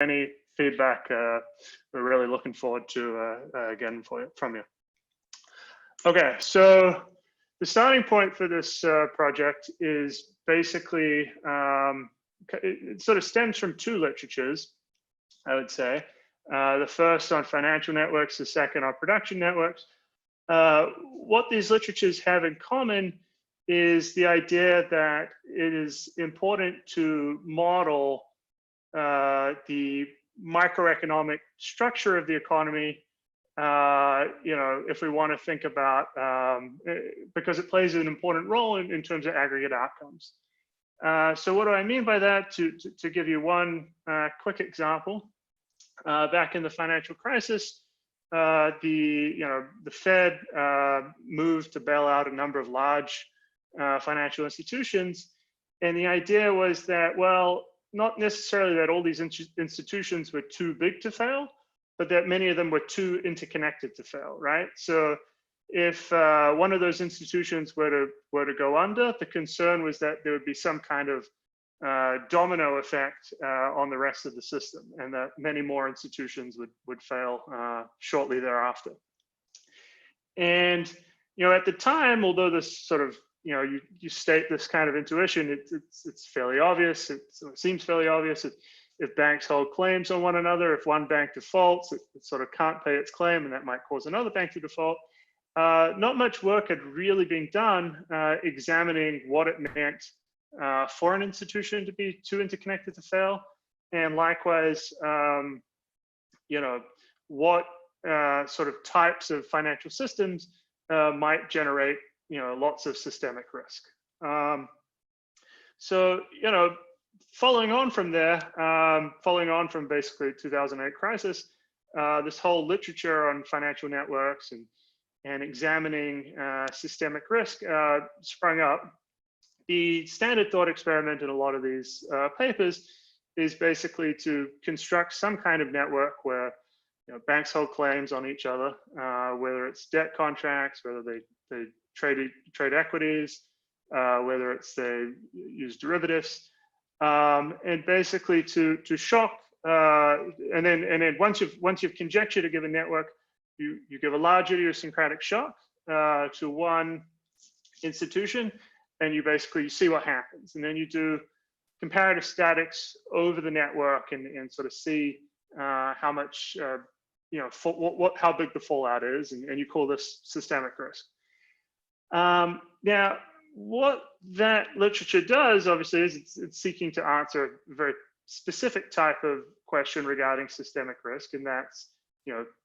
any feedback. We're really looking forward to getting from you. Okay, so the starting point for this project is basically, it sort of stems from two literatures, I would say. The first on financial networks, the second on production networks. What these literatures have in common is the idea that it is important to model the microeconomic structure of the economy, if we want to think about, because it plays an important role in terms of aggregate outcomes. So what do I mean by that? To give you one quick example, back in the financial crisis, the Fed moved to bail out a number of large financial institutions, and the idea was that, well, not necessarily that all these institutions were too big to fail, but that many of them were too interconnected to fail, right? So if one of those institutions were to go under, the concern was that there would be some kind of domino effect on the rest of the system, and that many more institutions would fail shortly thereafter. And at the time, although this sort of you state this kind of intuition, it's fairly obvious. It seems fairly obvious. If banks hold claims on one another, if one bank defaults, it sort of can't pay its claim, and that might cause another bank to default. Not much work had really been done examining what it meant for an institution to be too interconnected to fail, and likewise, what sort of types of financial systems might generate lots of systemic risk. So following on from there, following on from basically 2008 crisis, this whole literature on financial networks and examining systemic risk sprung up. The standard thought experiment in a lot of these papers is basically to construct some kind of network where banks hold claims on each other, whether it's debt contracts, whether they trade equities, whether it's they use derivatives, and basically to shock, and then once you've conjectured a given network, you give a large idiosyncratic shock to one institution, and you see what happens, and then you do comparative statics over the network and sort of see how much how big the fallout is, and you call this systemic risk. Now, what that literature does, obviously, is it's seeking to answer a very specific type of question regarding systemic risk, and that's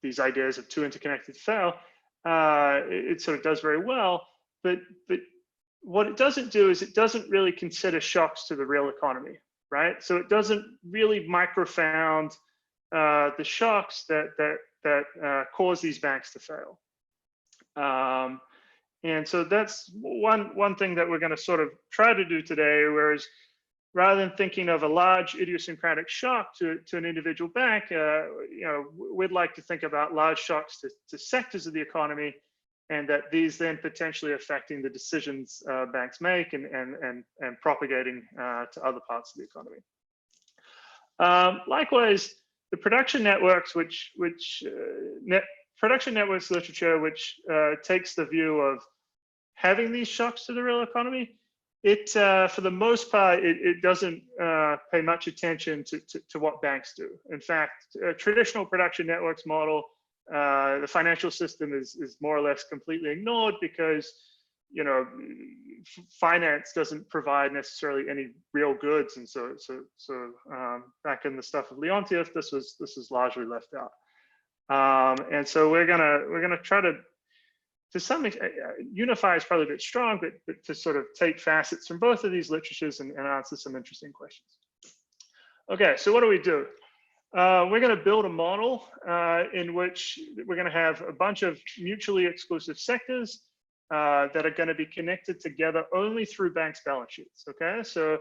these ideas of too interconnected to fail. It sort of does very well, but what it doesn't do is it doesn't really consider shocks to the real economy, right? So it doesn't really microfound the shocks that cause these banks to fail. And so that's one thing that we're going to sort of try to do today, whereas rather than thinking of a large idiosyncratic shock to an individual bank, we'd like to think about large shocks to sectors of the economy, and that these then potentially affecting the decisions banks make and propagating to other parts of the economy. Likewise, the production networks, production networks literature, which takes the view of having these shocks to the real economy, it for the most part, it doesn't pay much attention to what banks do. In fact, a traditional production networks model, the financial system is more or less completely ignored because finance doesn't provide necessarily any real goods, and so back in the stuff of Leontief, this was largely left out. And so we're gonna try to some extent, unify is probably a bit strong, but to sort of take facets from both of these literatures and answer some interesting questions. Okay, so what do we do? We're going to build a model in which we're going to have a bunch of mutually exclusive sectors that are going to be connected together only through banks' balance sheets. Okay, so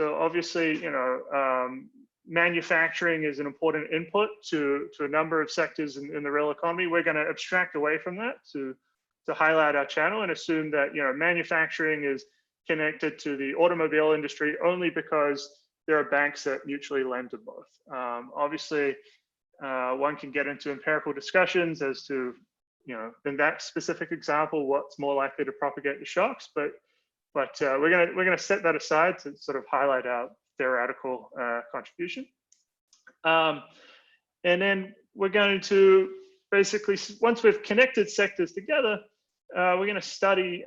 obviously, manufacturing is an important input to a number of sectors in the real economy. We're going to abstract away from that to highlight our channel and assume that manufacturing is connected to the automobile industry only because there are banks that mutually lend to both. Obviously, one can get into empirical discussions as to, in that specific example, what's more likely to propagate the shocks. But we're gonna set that aside to sort of highlight our theoretical contribution. And then we're going to basically, once we've connected sectors together, we're going to study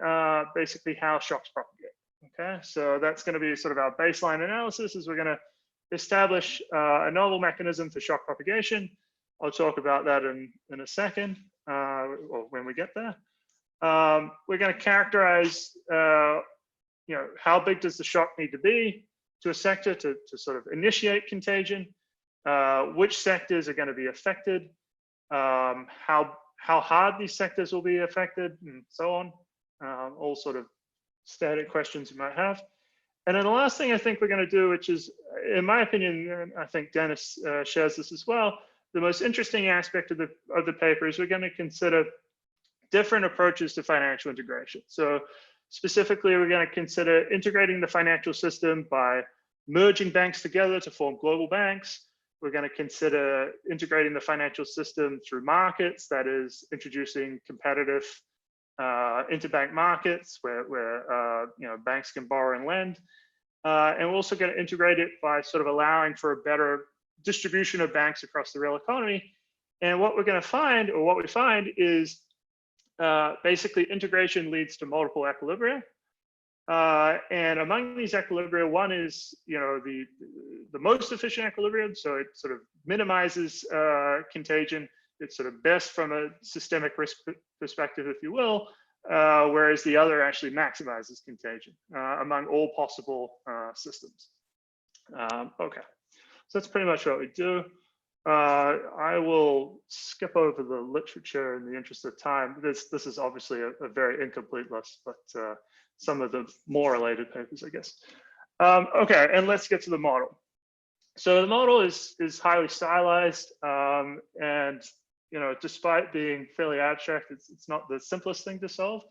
basically how shocks propagate. Okay, so that's going to be sort of our baseline analysis. Is we're going to establish a novel mechanism for shock propagation. I'll talk about that in a second, or when we get there. We're going to characterize, how big does the shock need to be to a sector to sort of initiate contagion? Which sectors are going to be affected? How hard these sectors will be affected, and so on. All sort of standard questions you might have. And then the last thing I think we're going to do, which is, in my opinion, and I think Dennis shares this as well, the most interesting aspect of the paper is we're going to consider different approaches to financial integration. So specifically, we're going to consider integrating the financial system by merging banks together to form global banks. We're going to consider integrating the financial system through markets, that is, introducing competitive interbank markets where banks can borrow and lend. And we're also going to integrate it by sort of allowing for a better distribution of banks across the real economy. And what we're going to find, or what we find, is basically integration leads to multiple equilibria. And among these equilibria, one is the most efficient equilibrium, so it sort of minimizes contagion. It's sort of best from a systemic risk perspective, if you will, whereas the other actually maximizes contagion among all possible systems. Okay, so that's pretty much what we do. I will skip over the literature in the interest of time. This is obviously a very incomplete list, but some of the more related papers, I guess. Okay, and let's get to the model. So the model is highly stylized, and despite being fairly abstract, it's not the simplest thing to solve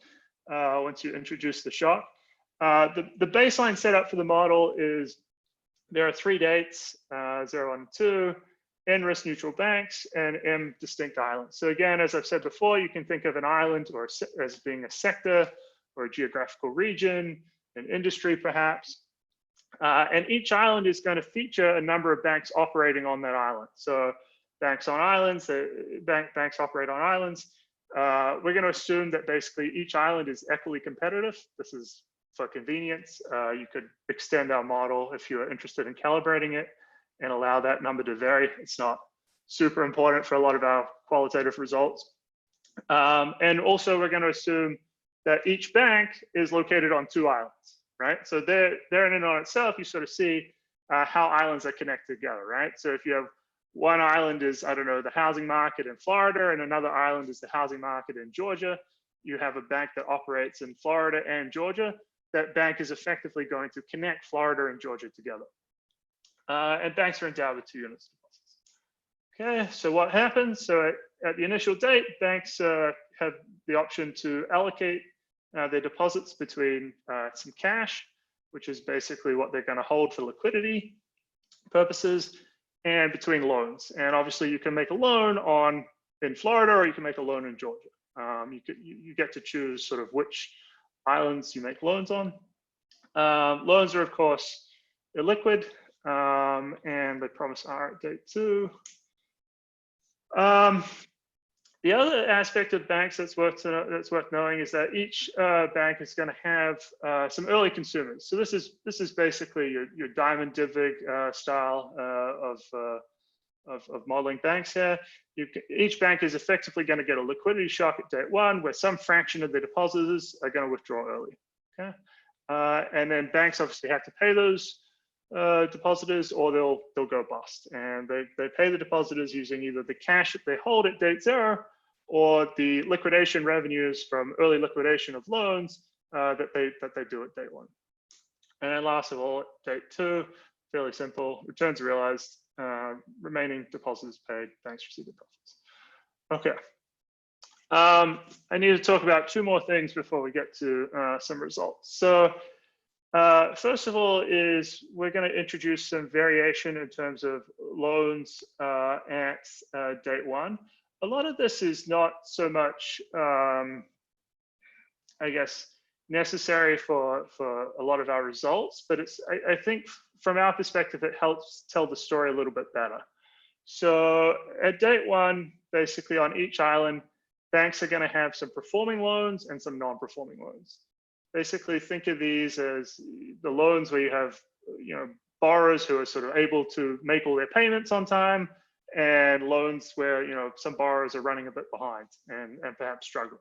once you introduce the shock. The baseline setup for the model is there are 3 dates, 0, 1, 2, N risk neutral banks, and M distinct islands. So again, as I've said before, you can think of an island or as being a sector or a geographical region, an industry perhaps. And each island is going to feature a number of banks operating on that island. So banks on islands, banks operate on islands. We're going to assume that basically each island is equally competitive. This is for convenience. You could extend our model if you're interested in calibrating it and allow that number to vary. It's not super important for a lot of our qualitative results. And also we're going to assume that each bank is located on 2 islands, right? So there in and on itself, you sort of see how islands are connected together, right? So if you have one island is, I don't know, the housing market in Florida, and another island is the housing market in Georgia, you have a bank that operates in Florida and Georgia. That bank is effectively going to connect Florida and Georgia together. And banks are endowed with 2 units of deposits. Okay, so what happens? So at the initial date, banks have the option to allocate their deposits between some cash, which is basically what they're going to hold for liquidity purposes, and between loans. And obviously you can make a loan in Florida, or you can make a loan in Georgia. You get to choose sort of which islands you make loans on. Loans are of course illiquid, and they promise R at date 2. The other aspect of banks that's worth knowing is that each bank is going to have some early consumers. So this is basically your diamond Dybvig style of modeling banks here. Each bank is effectively going to get a liquidity shock at date 1, where some fraction of the depositors are going to withdraw early. Okay, and then banks obviously have to pay those depositors, or they'll go bust. And they pay the depositors using either the cash that they hold at date 0, or the liquidation revenues from early liquidation of loans that they do at date 1. And then last of all, at date 2, fairly simple: returns realized, remaining depositors paid, banks receive the profits. Okay. I need to talk about 2 more things before we get to some results. So First of all is we're going to introduce some variation in terms of loans at date one. A lot of this is not so much, I guess, necessary for a lot of our results, but I think from our perspective, it helps tell the story a little bit better. So at date one, basically on each island, banks are going to have some performing loans and some non-performing loans. Basically, think of these as the loans where you have, borrowers who are sort of able to make all their payments on time, and loans where, some borrowers are running a bit behind and perhaps struggling.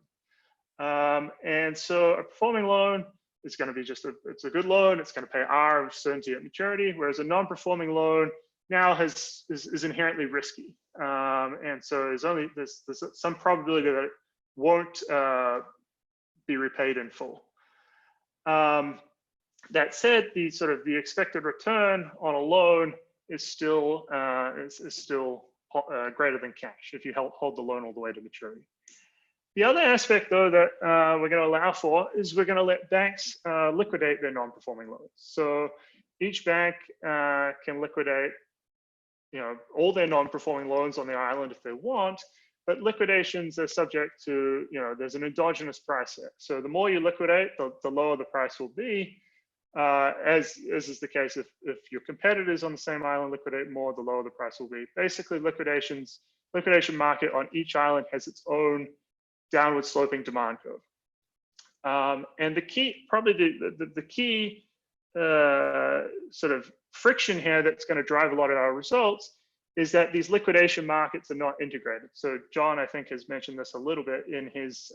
And so a performing loan is going to be it's a good loan. It's going to pay R of certainty at maturity, whereas a non-performing loan now is inherently risky. And so there's some probability that it won't be repaid in full. That said, the expected return on a loan is still greater than cash if you hold the loan all the way to maturity. The other aspect, though, that we're going to allow for is we're going to let banks liquidate their non-performing loans. So each bank can liquidate, all their non-performing loans on their island if they want, but liquidations are subject to, there's an endogenous price there. So the more you liquidate, the lower the price will be. As is the case if your competitors on the same island liquidate more, the lower the price will be. Basically, liquidation market on each island has its own downward sloping demand curve. And the key, probably the key sort of friction here that's going to drive a lot of our results is that these liquidation markets are not integrated. So John, I think, has mentioned this a little bit in his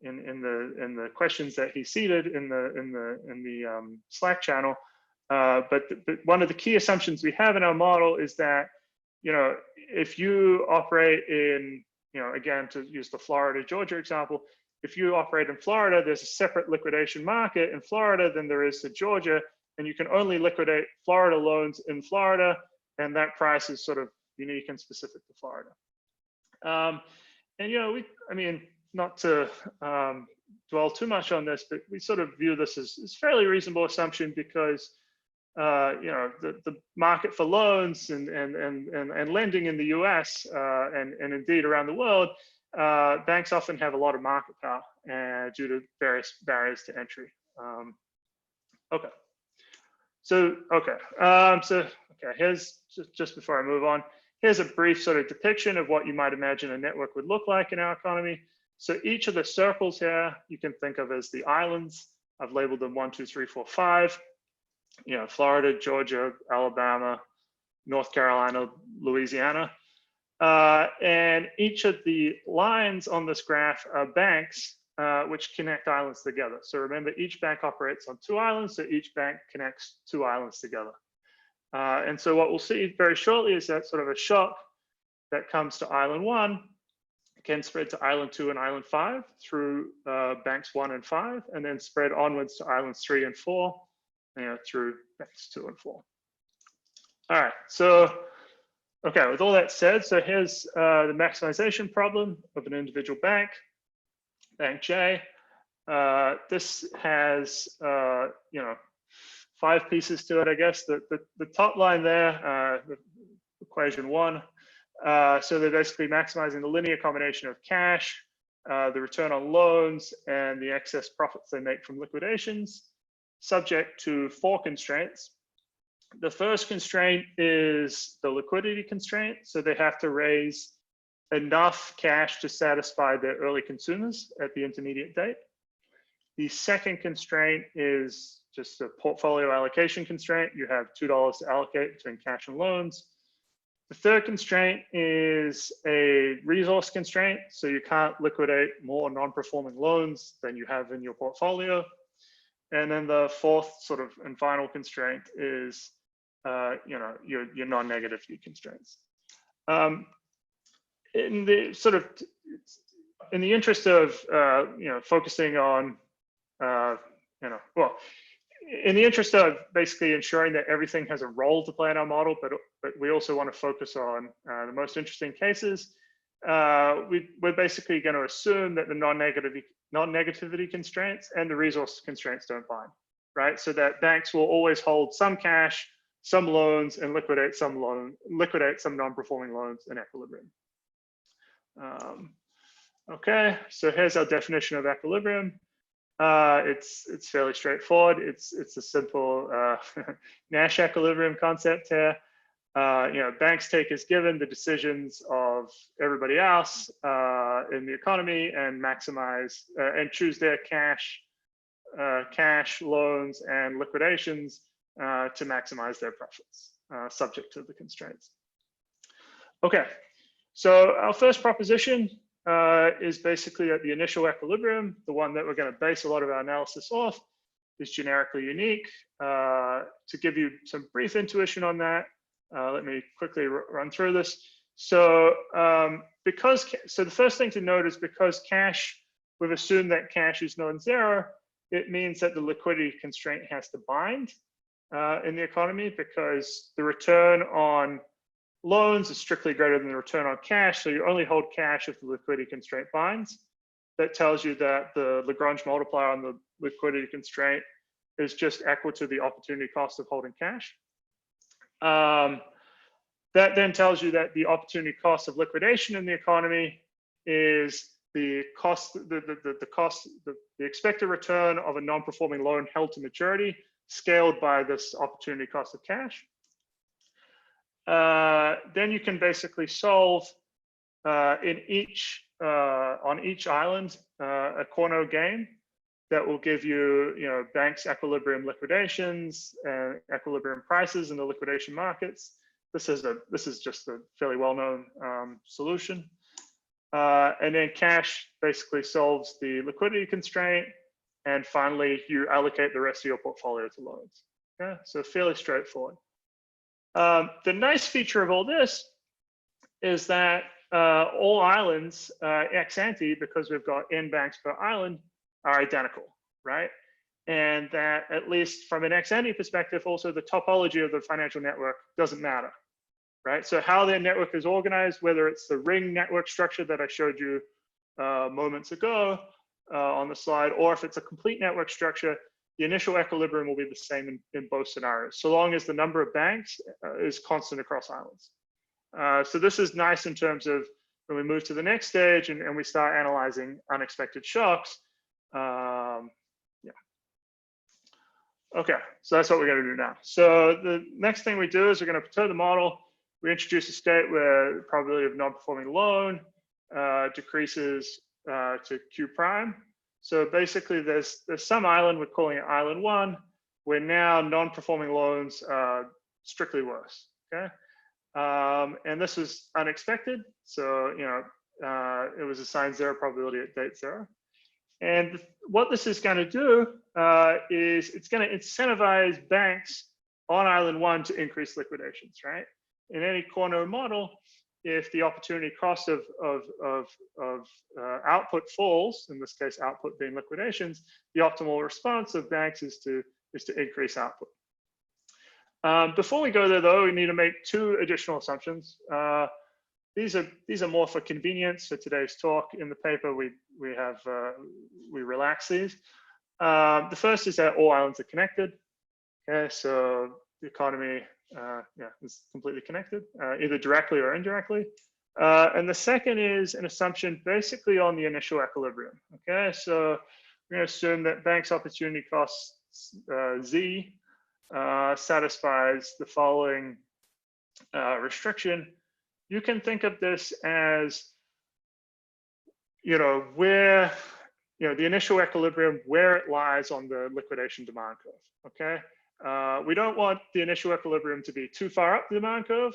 in the questions that he seeded in the Slack channel. But one of the key assumptions we have in our model is that, if you operate in, again, to use the Florida, Georgia example, if you operate in Florida, there's a separate liquidation market in Florida than there is to Georgia, and you can only liquidate Florida loans in Florida, and that price is sort of unique and specific to Florida. And not to dwell too much on this, but we sort of view this as a fairly reasonable assumption because the market for loans and lending in the US and indeed around the world, banks often have a lot of market power due to various barriers to entry. Okay. So here's just before I move on, here's a brief sort of depiction of what you might imagine a network would look like in our economy. So each of the circles here, you can think of as the islands. I've labeled them 1, 2, 3, 4, 5. Florida, Georgia, Alabama, North Carolina, Louisiana. And each of the lines on this graph are banks which connect islands together. So remember, each bank operates on 2 islands, so each bank connects 2 islands together. And so what we'll see very shortly is that sort of a shock that comes to island 1 can spread to island 2 and island 5 through banks 1 and 5, and then spread onwards to islands 3 and 4, through banks 2 and 4. All right, so, okay, with all that said, so here's the maximization problem of an individual bank, Bank J. This has, 5 pieces to it, I guess. The top line there, equation 1, so they're basically maximizing the linear combination of cash, the return on loans, and the excess profits they make from liquidations, subject to 4 constraints. The first constraint is the liquidity constraint. So they have to raise enough cash to satisfy their early consumers at the intermediate date. The second constraint is just a portfolio allocation constraint. You have $2 to allocate between cash and loans. The third constraint is a resource constraint. So you can't liquidate more non-performing loans than you have in your portfolio. And then the fourth sort of and final constraint is, your non-negativity constraints. In the interest of, focusing on, in the interest of basically ensuring that everything has a role to play in our model, but we also want to focus on the most interesting cases. We're basically going to assume that the non-negativity constraints and the resource constraints don't bind. right? So that banks will always hold some cash, some loans, and liquidate some non-performing loans in equilibrium. Okay, so here's our definition of equilibrium. It's fairly straightforward. It's a simple Nash equilibrium concept here. Banks take as given the decisions of everybody else in the economy and maximize and choose their cash, loans, and liquidations to maximize their profits, subject to the constraints. Okay, so our first proposition is basically that the initial equilibrium, the one that we're going to base a lot of our analysis off, is generically unique. To give you some brief intuition on that, let me quickly run through this. So the first thing to note is because cash, we've assumed that cash is non-zero, it means that the liquidity constraint has to bind in the economy, because the return on loans is strictly greater than the return on cash. So you only hold cash if the liquidity constraint binds. That tells you that the Lagrange multiplier on the liquidity constraint is just equal to the opportunity cost of holding cash. That then tells you that the opportunity cost of liquidation in the economy is the expected return of a non-performing loan held to maturity, scaled by this opportunity cost of cash. Then you can basically solve on each island a Cournot game that will give you, banks' equilibrium liquidations and equilibrium prices in the liquidation markets. This is just a fairly well-known solution. And then cash basically solves the liquidity constraint, and finally you allocate the rest of your portfolio to loans. Okay, so fairly straightforward. The nice feature of all this is that all islands ex ante, because we've got n banks per island, are identical, right? And that, at least from an ex ante perspective, also the topology of the financial network doesn't matter, right? So how their network is organized, whether it's the ring network structure that I showed you moments ago on the slide, or if it's a complete network structure, the initial equilibrium will be the same in both scenarios, so long as the number of banks is constant across islands. So this is nice in terms of when we move to the next stage and we start analyzing unexpected shocks. Okay, so that's what we're going to do now. So the next thing we do is we're going to perturb the model. We introduce a state where the probability of non-performing loan decreases to Q prime. So basically there's some island, we're calling it island 1, where now non-performing loans are strictly worse, okay? And this was unexpected. So, it was assigned 0 probability at date 0. And what this is going to do is it's going to incentivize banks on island 1 to increase liquidations, right? In any Cournot model, if the opportunity cost of output falls, in this case output being liquidations, the optimal response of banks is to increase output. Before we go there, though, we need to make 2 additional assumptions. These are more for convenience for today's talk. In the paper, we relax these. The first is that all islands are connected. Okay, so the economy is completely connected, either directly or indirectly. And the second is an assumption basically on the initial equilibrium. Okay, so we're going to assume that banks' opportunity cost Z satisfies the following restriction. You can think of this as, where, the initial equilibrium, where it lies on the liquidation demand curve, okay? We don't want the initial equilibrium to be too far up the demand curve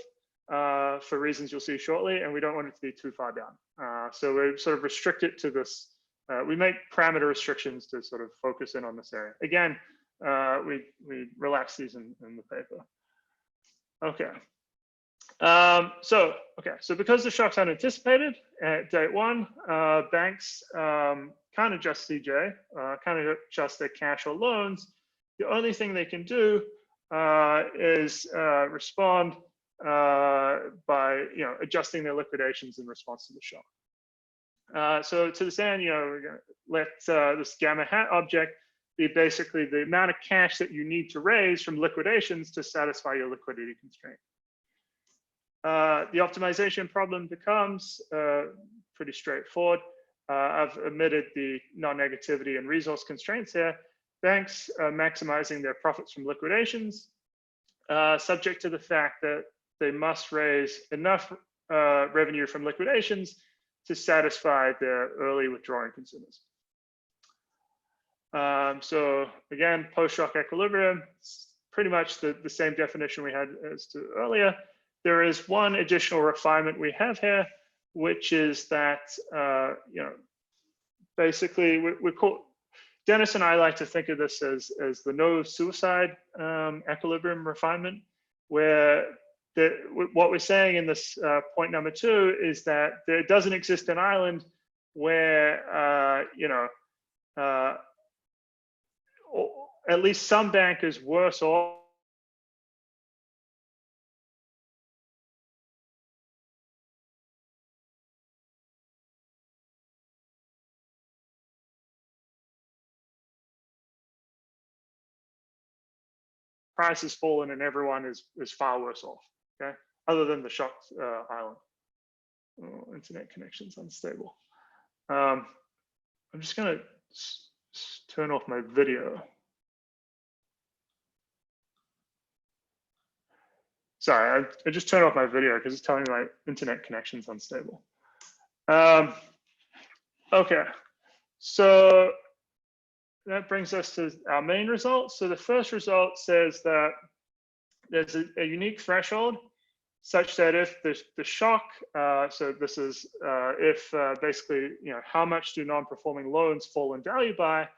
for reasons you'll see shortly, and we don't want it to be too far down. So we sort of restrict it to this, we make parameter restrictions to sort of focus in on this area. Again, we relax these in the paper. Okay. So because the shock's unanticipated at date 1, banks can't adjust CJ, can't adjust their cash or loans. The only thing they can do is respond by adjusting their liquidations in response to the shock. So to this end, we're going to let this gamma hat object basically the amount of cash that you need to raise from liquidations to satisfy your liquidity constraint. The optimization problem becomes pretty straightforward. I've omitted the non-negativity and resource constraints here. Banks are maximizing their profits from liquidations, subject to the fact that they must raise enough revenue from liquidations to satisfy their early withdrawing consumers. So again, post-shock equilibrium, pretty much the same definition we had as to earlier. There is one additional refinement we have here, which is that, basically we call, Dennis and I like to think of this as the no suicide equilibrium refinement, where what we're saying in this point number 2 is that there doesn't exist an island where, at least some bank is worse off price has fallen and everyone is far worse off, okay? Other than the shocked island. Oh, internet connection's unstable. I'm just gonna turn off my video. Sorry, I just turned off my video because it's telling me my internet connection's unstable. Okay, so that brings us to our main result. So the first result says that there's a unique threshold such that if the shock, so this is if basically, how much do non-performing loans fall in value by,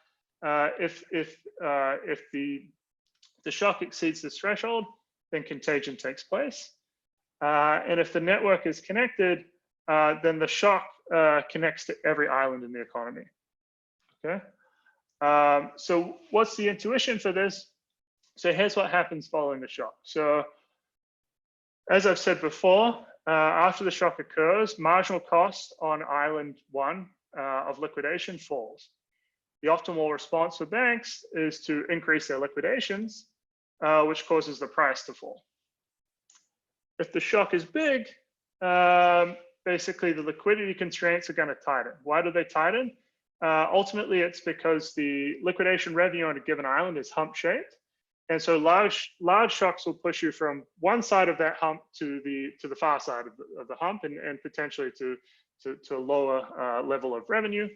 if the shock exceeds this threshold, then contagion takes place. And if the network is connected, then the shock connects to every island in the economy, okay? So what's the intuition for this? So here's what happens following the shock. So as I've said before, after the shock occurs, marginal cost on island 1 of liquidation falls. The optimal response for banks is to increase their liquidations, which causes the price to fall. If the shock is big, basically the liquidity constraints are going to tighten. Why do they tighten? Ultimately, it's because the liquidation revenue on a given island is hump shaped. And so large shocks will push you from one side of that hump to the far side of the hump and potentially to a lower level of revenue.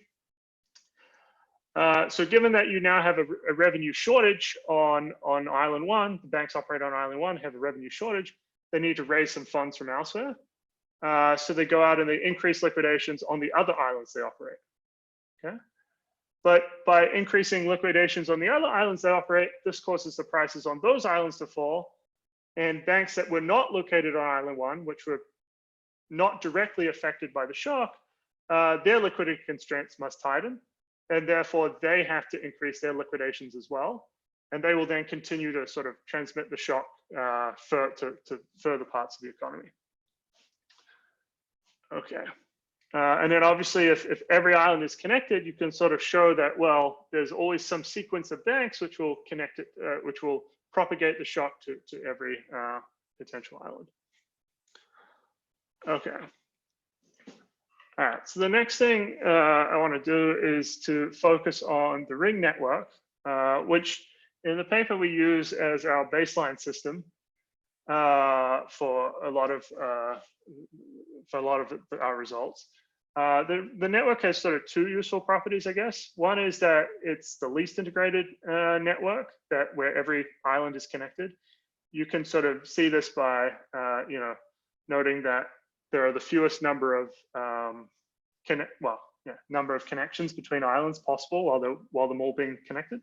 So given that you now have a revenue shortage on island 1, the banks operate on island 1 have a revenue shortage, they need to raise some funds from elsewhere. So they go out and they increase liquidations on the other islands they operate. Okay, but by increasing liquidations on the other islands they operate, this causes the prices on those islands to fall, and banks that were not located on island 1, which were not directly affected by the shock, their liquidity constraints must tighten, and therefore they have to increase their liquidations as well, and they will then continue to sort of transmit the shock to further parts of the economy. Okay. And then obviously if every island is connected, you can sort of show that, well, there's always some sequence of banks which will connect it, which will propagate the shock to every potential island. Okay. All right, so the next thing I want to do is to focus on the ring network, which in the paper we use as our baseline system for a lot of our results. The network has sort of 2 useful properties, I guess. One is that it's the least integrated network, that where every island is connected. You can sort of see this by noting that there are the fewest number of number of connections between islands possible while them all being connected.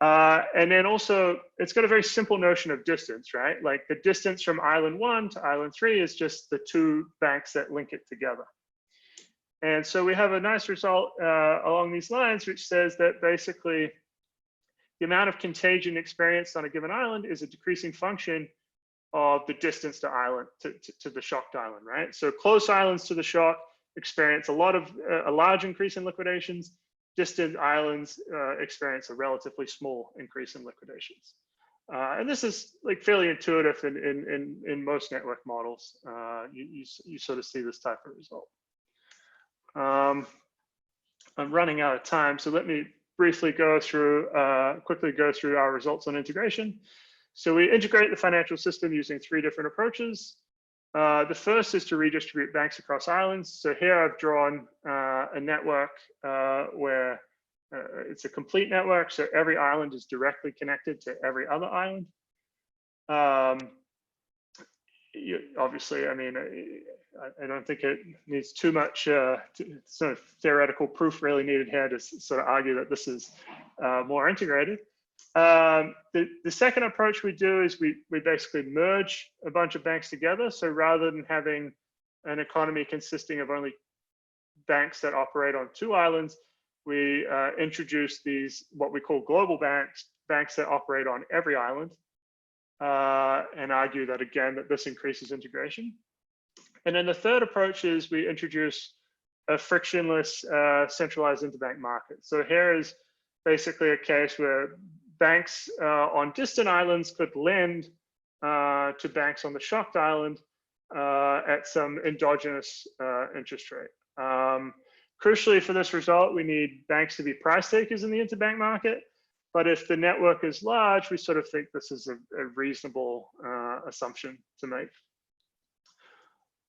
And then also, it's got a very simple notion of distance, right? Like the distance from island 1 to island 3 is just the 2 banks that link it together. And so we have a nice result along these lines, which says that basically the amount of contagion experienced on a given island is a decreasing function of the distance to island to the shocked island, right? So close islands to the shock experience a large increase in liquidations. distant islands experience a relatively small increase in liquidations. And this is like fairly intuitive in most network models. You sort of see this type of result. I'm running out of time, so let me briefly go through, quickly go through our results on integration. So we integrate the financial system using 3 different approaches. The first is to redistribute banks across islands. So here I've drawn a network where it's a complete network. So every island is directly connected to every other island. Obviously, I mean, I don't think it needs too much sort of theoretical proof really needed here to sort of argue that this is more integrated. The second approach we do is we basically merge a bunch of banks together. So rather than having an economy consisting of only banks that operate on 2 islands, we introduce these, what we call global banks, banks that operate on every island, and argue that again, that this increases integration. And then the third approach is we introduce a frictionless centralized interbank market. So here is basically a case where banks on distant islands could lend to banks on the shocked island at some endogenous interest rate. Crucially for this result, we need banks to be price takers in the interbank market. But if the network is large, we sort of think this is a reasonable assumption to make.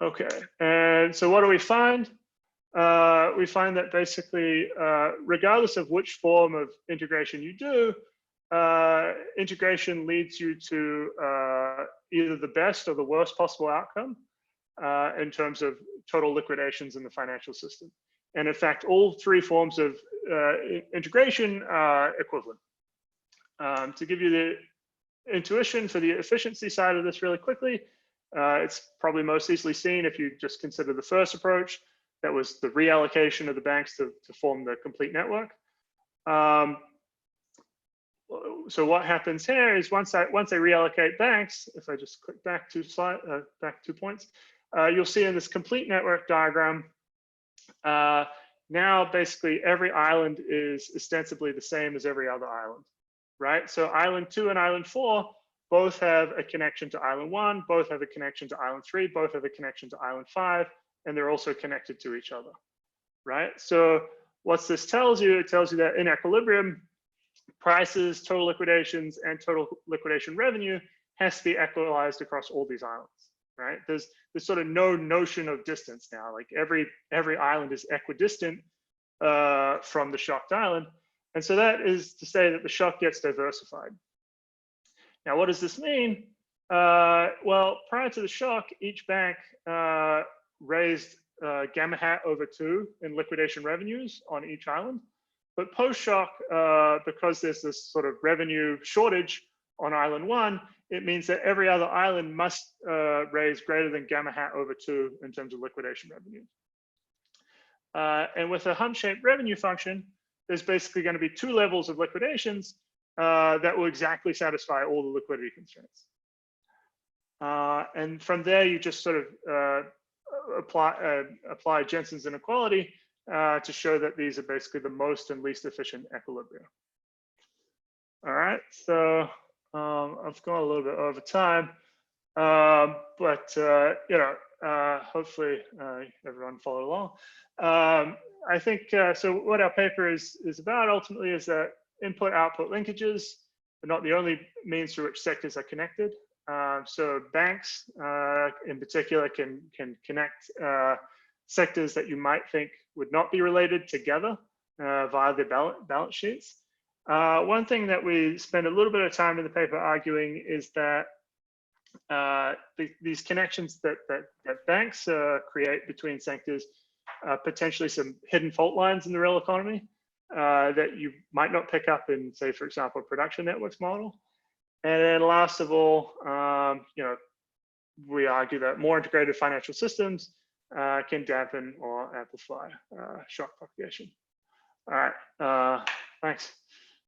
Okay, and so what do we find? We find that basically, regardless of which form of integration you do, integration leads you to either the best or the worst possible outcome in terms of total liquidations in the financial system. And in fact, all 3 forms of integration are equivalent. To give you the intuition for the efficiency side of this really quickly, it's probably most easily seen if you just consider the first approach. That was the reallocation of the banks to form the complete network. So what happens here is once I reallocate banks, if I just click back 2 points, you'll see in this complete network diagram, now basically every island is ostensibly the same as every other island, right? So island 2 and island 4 both have a connection to island 1, both have a connection to island 3, both have a connection to island 5, and they're also connected to each other, right? So what this tells you, it tells you that in equilibrium, prices, total liquidations, and total liquidation revenue has to be equalized across all these islands, right? There's sort of no notion of distance now. Like every island is equidistant from the shocked island. And so that is to say that the shock gets diversified. Now, what does this mean? Well, prior to the shock, each bank raised gamma hat over 2 in liquidation revenues on each island. But post-shock, because there's this sort of revenue shortage on island 1, it means that every other island must raise greater than gamma hat over 2 in terms of liquidation revenue. And with a hump-shaped revenue function, there's basically going to be 2 levels of liquidations that will exactly satisfy all the liquidity constraints. And from there, you just sort of apply Jensen's inequality to show that these are basically the most and least efficient equilibria. All right, so I've gone a little bit over time, but you know, hopefully everyone followed along. I think so. What our paper is about ultimately is that input-output linkages are not the only means through which sectors are connected. So banks, in particular, can connect sectors that you might think would not be related together via their balance sheets. One thing that we spend a little bit of time in the paper arguing is that these connections that banks create between sectors are potentially some hidden fault lines in the real economy that you might not pick up in, say, for example, a production networks model. And then last of all, you know, we argue that more integrated financial systems can dampen or amplify shock propagation. All right, thanks.